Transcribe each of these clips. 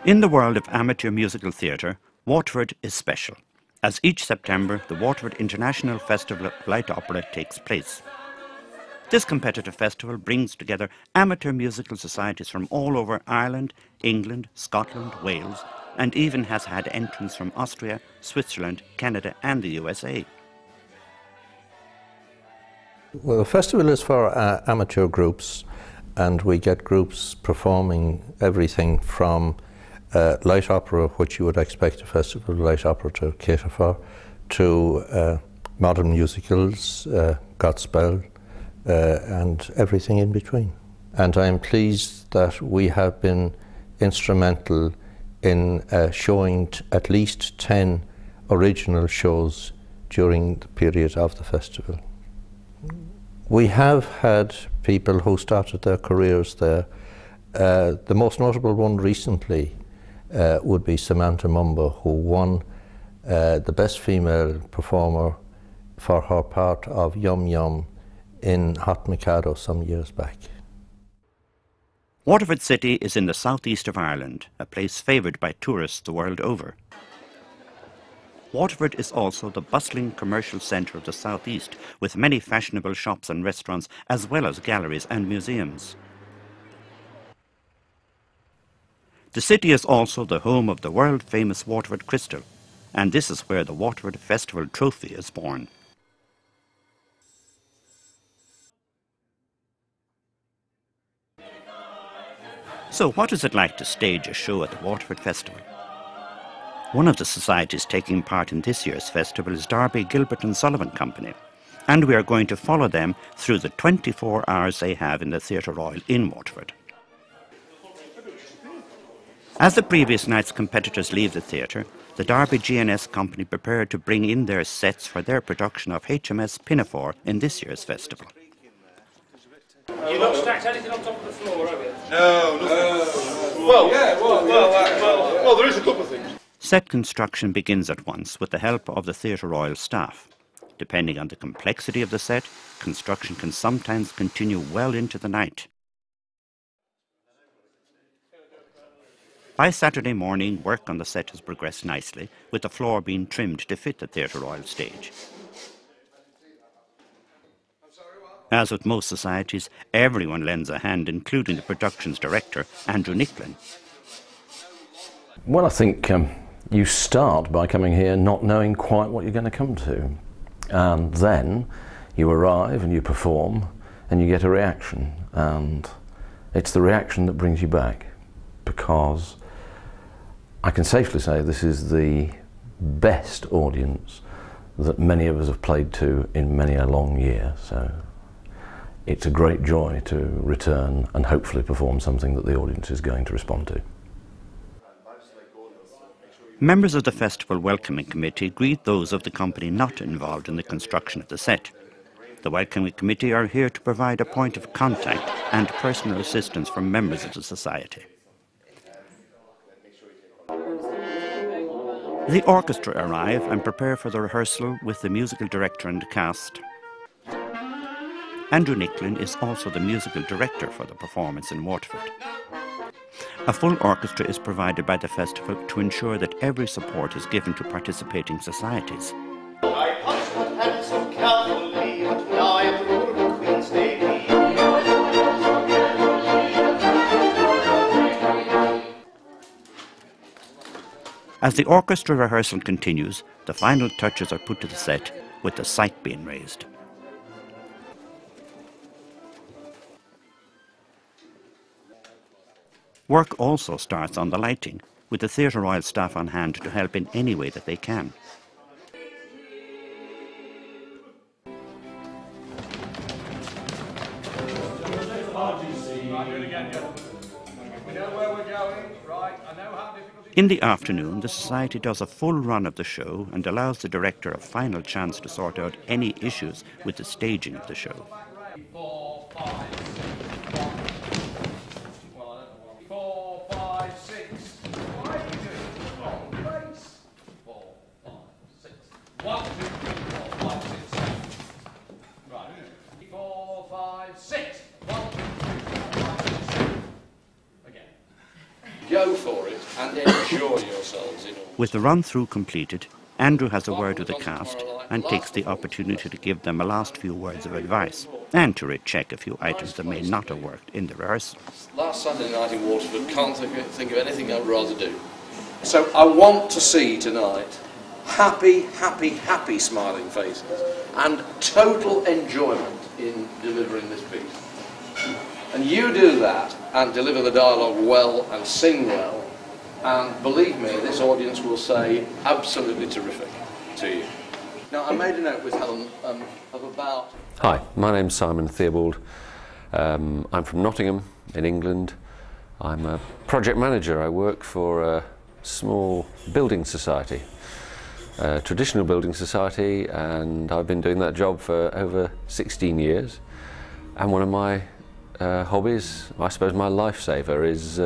In the world of amateur musical theatre, Waterford is special, as each September the Waterford International Festival of Light Opera takes place. This competitive festival brings together amateur musical societies from all over Ireland, England, Scotland, Wales, and even has had entrants from Austria, Switzerland, Canada and the USA. Well, the festival is for amateur groups, and we get groups performing everything from light opera, which you would expect a festival of light opera to cater for, to modern musicals, Godspell, and everything in between. And I'm pleased that we have been instrumental in showing at least 10 original shows during the period of the festival. We have had people who started their careers there. The most notable one recently would be Samantha Mumba, who won the Best Female Performer for her part of Yum Yum in Hot Mikado some years back. Waterford City is in the southeast of Ireland, a place favoured by tourists the world over. Waterford is also the bustling commercial centre of the southeast, with many fashionable shops and restaurants, as well as galleries and museums. The city is also the home of the world-famous Waterford Crystal, and this is where the Waterford Festival Trophy is born. So what is it like to stage a show at the Waterford Festival? One of the societies taking part in this year's festival is Darby, Gilbert and Sullivan Company, and we are going to follow them through the 24 hours they have in the Theatre Royal in Waterford. As the previous night's competitors leave the theatre, the Darby GNS Company prepare to bring in their sets for their production of HMS Pinafore in this year's festival. You've not stacked anything on top of the floor, have you? No, nothing. Well, there is a couple of things. Set construction begins at once with the help of the Theatre Royal staff. Depending on the complexity of the set, construction can sometimes continue well into the night. By Saturday morning, work on the set has progressed nicely, with the floor being trimmed to fit the Theatre Royal stage. As with most societies, everyone lends a hand, including the production's director, Andrew Nicklin. Well, I think you start by coming here not knowing quite what you're going to come to. And then you arrive and you perform and you get a reaction. And it's the reaction that brings you back, because I can safely say this is the best audience that many of us have played to in many a long year. So it's a great joy to return and hopefully perform something that the audience is going to respond to. Members of the Festival Welcoming Committee greet those of the company not involved in the construction of the set. The Welcoming Committee are here to provide a point of contact and personal assistance for members of the society. The orchestra arrive and prepare for the rehearsal with the musical director and cast. Andrew Nicklin is also the musical director for the performance in Waterford. A full orchestra is provided by the festival to ensure that every support is given to participating societies. I punched my pants so carefully, but now I am the rule of Queen's Navy. As the orchestra rehearsal continues, the final touches are put to the set, with the sight being raised. Work also starts on the lighting, with the Theatre Royal staff on hand to help in any way that they can. In the afternoon, the Society does a full run of the show and allows the director a final chance to sort out any issues with the staging of the show. 4, 5, 6. Why are you doing the wrong place? 4, 5, 6. 1, 2, 3, 4, 5, 6, 7. Right. 4, 5, 6. 1, 2, 3, 4, 5, 6, 7. Again. go for it and enjoy yourselves in all. With the run-through completed, Andrew has a word with the cast and takes the opportunity to give them a last few words of advice and to recheck a few items that may not have worked in the rehearsal. Last Saturday night in Waterford, can't think of anything I'd rather do. So I want to see tonight happy, happy, happy smiling faces and total enjoyment in delivering this piece. And you do that and deliver the dialogue well and sing well, and believe me, this audience will say absolutely terrific to you. Now, I made a note with Helen of about... Hi, my name's Simon Theobald. I'm from Nottingham in England. I'm a project manager. I work for a small building society, a traditional building society, and I've been doing that job for over 16 years. And one of my hobbies, I suppose my lifesaver, is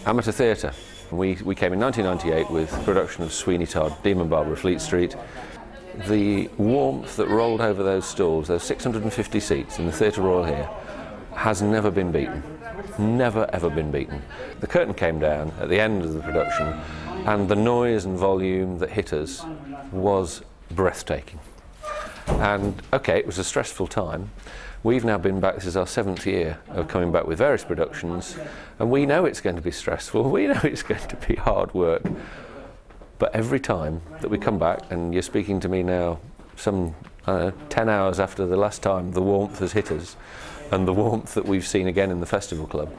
amateur theatre. We came in 1998 with production of Sweeney Todd, Demon Barber of Fleet Street. The warmth that rolled over those stalls, those 650 seats in the Theatre Royal here, has never been beaten. Never ever been beaten. The curtain came down at the end of the production and the noise and volume that hit us was breathtaking. And okay, it was a stressful time. We've now been back, this is our 7th year of coming back with various productions, and we know it's going to be stressful, we know it's going to be hard work. But every time that we come back, and you're speaking to me now some 10 hours after the last time the warmth has hit us, and the warmth that we've seen again in the Festival Club,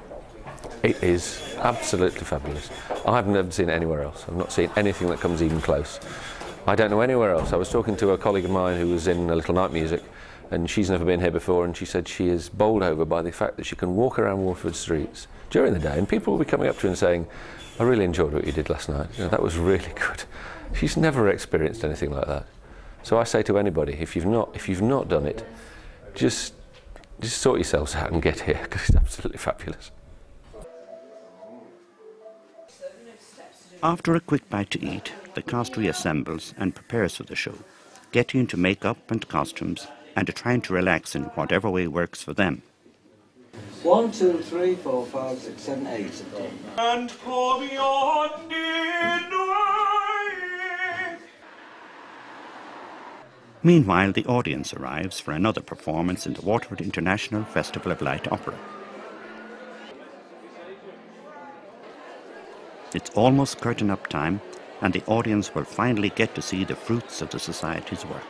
it is absolutely fabulous. I've never seen it anywhere else. I've not seen anything that comes even close. I don't know anywhere else. I was talking to a colleague of mine who was in A Little Night Music, and she's never been here before, and she said she is bowled over by the fact that she can walk around Waterford streets during the day and people will be coming up to her and saying, I really enjoyed what you did last night, you know, that was really good. She's never experienced anything like that. So I say to anybody, if you've not done it, just sort yourselves out and get here, because it's absolutely fabulous. After a quick bite to eat, the cast reassembles and prepares for the show, getting into makeup and costumes and trying to relax in whatever way works for them. 1, 2, 3, 4, 5, 6, 7, 8. And for beyond Meanwhile, the audience arrives for another performance in the Waterford International Festival of Light Opera. It's almost curtain-up time, and the audience will finally get to see the fruits of the Society's work.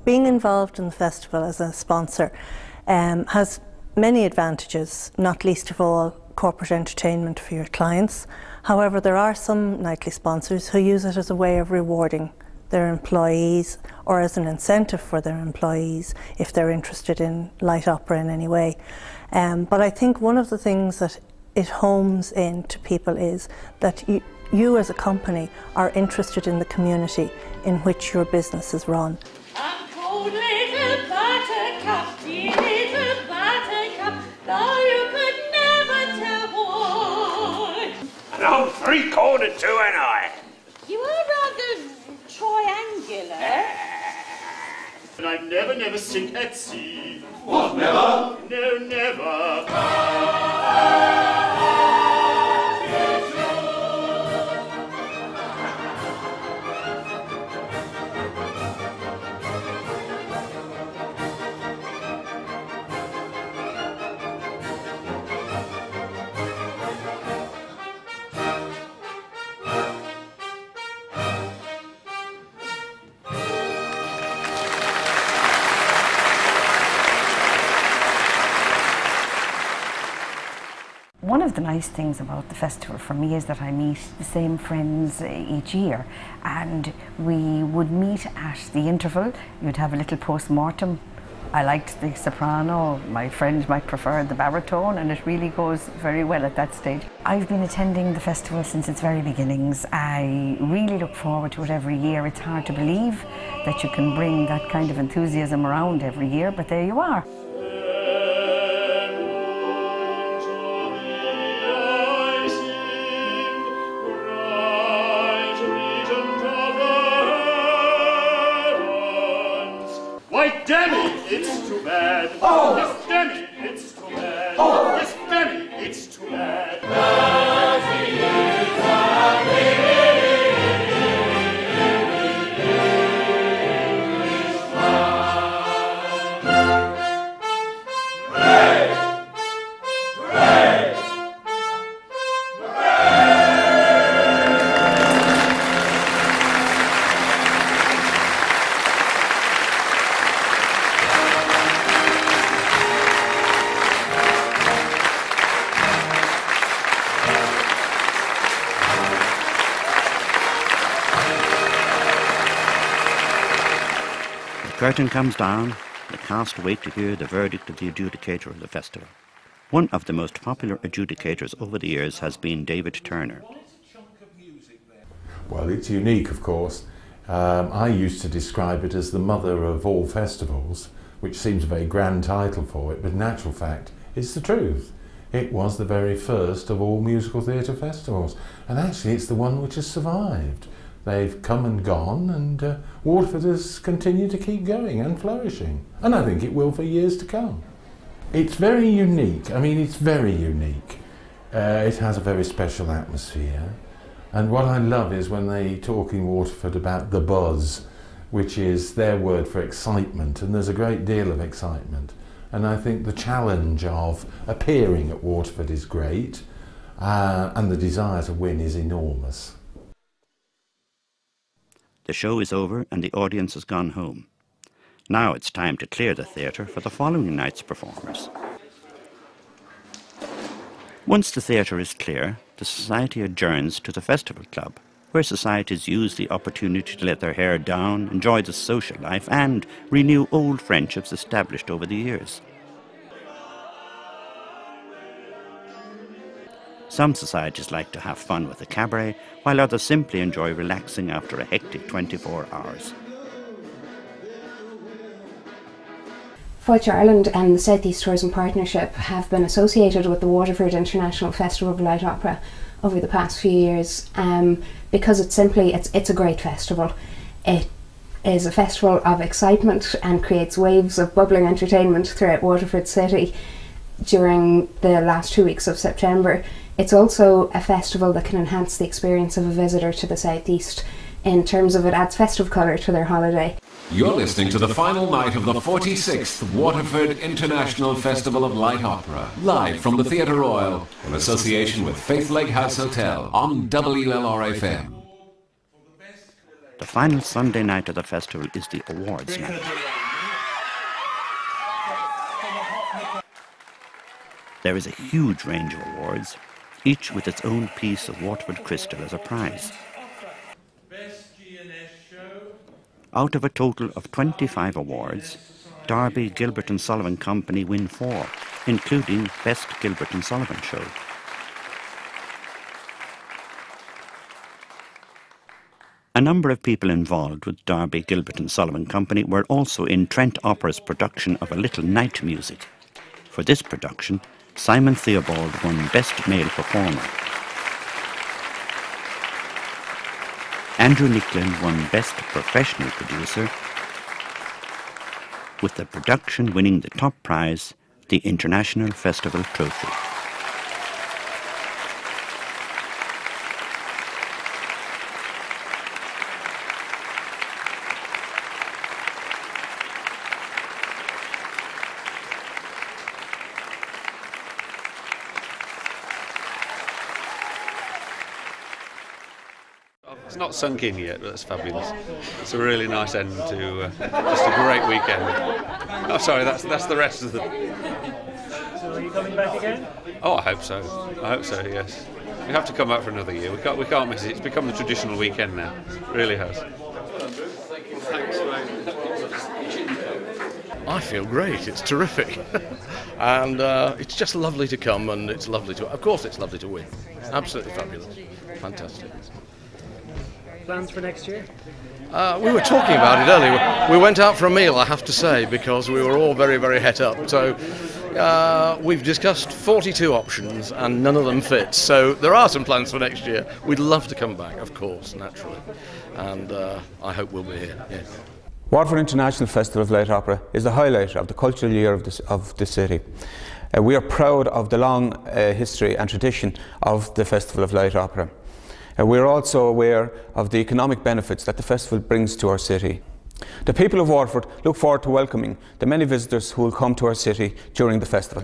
Being involved in the festival as a sponsor has many advantages, not least of all corporate entertainment for your clients. However, there are some nightly sponsors who use it as a way of rewarding their employees or as an incentive for their employees if they're interested in light opera in any way. But I think one of the things that it homes in to people is that you as a company are interested in the community in which your business is run. Little buttercup, dear little buttercup, though you could never tell why. And I'm three-cornered too, ain't I? You are rather triangular. And I've never sink at sea. What, never? No, never. One of the nice things about the festival for me is that I meet the same friends each year, and we would meet at the interval. You'd have a little post-mortem I liked the soprano, my friend might prefer the baritone, and it really goes very well at that stage. I've been attending the festival since its very beginnings. I really look forward to it every year. It's hard to believe that you can bring that kind of enthusiasm around every year, but there you are. Demi, it's too bad. Oh! Yes, Demi, it's too bad. Oh! Yes, Demi, it's too bad. The curtain comes down, the cast wait to hear the verdict of the adjudicator of the festival. One of the most popular adjudicators over the years has been David Turne. Well, it's unique, of course. I used to describe it as the mother of all festivals, which seems a very grand title for it, but in actual fact, it's the truth. It was the very first of all musical theatre festivals, and actually it's the one which has survived. They've come and gone, and Waterford has continued to keep going and flourishing. And I think it will for years to come. It's very unique. I mean, it's very unique. It has a very special atmosphere. And what I love is when they talk in Waterford about the buzz, which is their word for excitement. And there's a great deal of excitement. And I think the challenge of appearing at Waterford is great. And the desire to win is enormous. The show is over and the audience has gone home. Now it's time to clear the theatre for the following night's performers. Once the theatre is clear, the society adjourns to the festival club, where societies use the opportunity to let their hair down, enjoy the social life and renew old friendships established over the years. Some societies like to have fun with a cabaret, while others simply enjoy relaxing after a hectic 24 hours. Fáilte Ireland and the South East Tourism Partnership have been associated with the Waterford International Festival of Light Opera over the past few years because it's a great festival. It is a festival of excitement and creates waves of bubbling entertainment throughout Waterford City during the last 2 weeks of September. It's also a festival that can enhance the experience of a visitor to the South East in terms of it adds festive colour to their holiday. You're listening to the final night of the 46th Waterford International Festival of Light Opera, live from the Theatre Royal in association with Faith Lake House Hotel on WLR-FM. The final Sunday night of the festival is the awards night. There is a huge range of awards, each with its own piece of Waterford crystal as a prize. Out of a total of 25 awards, Darby, Gilbert and Sullivan Company win 4, including Best Gilbert and Sullivan Show. A number of people involved with Darby, Gilbert and Sullivan Company were also in Trent Opera's production of A Little Night Music. For this production, Simon Theobald won Best Male Performer. Andrew Nicklin won Best Professional Producer, with the production winning the top prize, the International Festival Trophy. It's not sunk in yet, but that's fabulous. It's a really nice end to just a great weekend. Oh, sorry, that's the rest of the... So are you coming back again? Oh, I hope so. I hope so, yes. We have to come back for another year. We can't miss it. It's become the traditional weekend now. It really has. Thanks very much. I feel great. It's terrific. And it's just lovely to come, and it's lovely to, of course it's lovely to win. Absolutely fabulous. Fantastic. Plans for next year? We were talking about it earlier. We went out for a meal, I have to say, because we were all very, very het up. So we've discussed 42 options and none of them fit. So there are some plans for next year. We'd love to come back, of course, naturally. And I hope we'll be here, yes. Waterford International Festival of Light Opera is the highlight of the cultural year of the city. We are proud of the long history and tradition of the Festival of Light Opera. We are also aware of the economic benefits that the festival brings to our city. The people of Waterford look forward to welcoming the many visitors who will come to our city during the festival.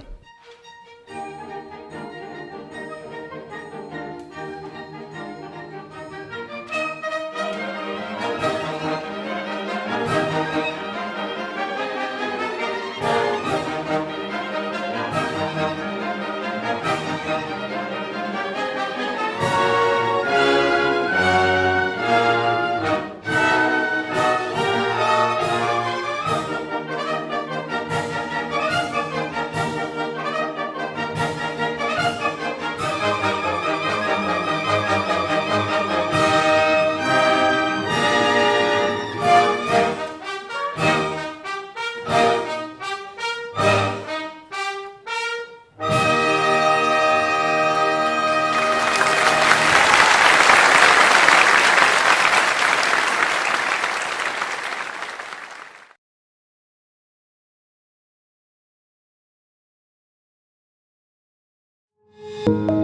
you.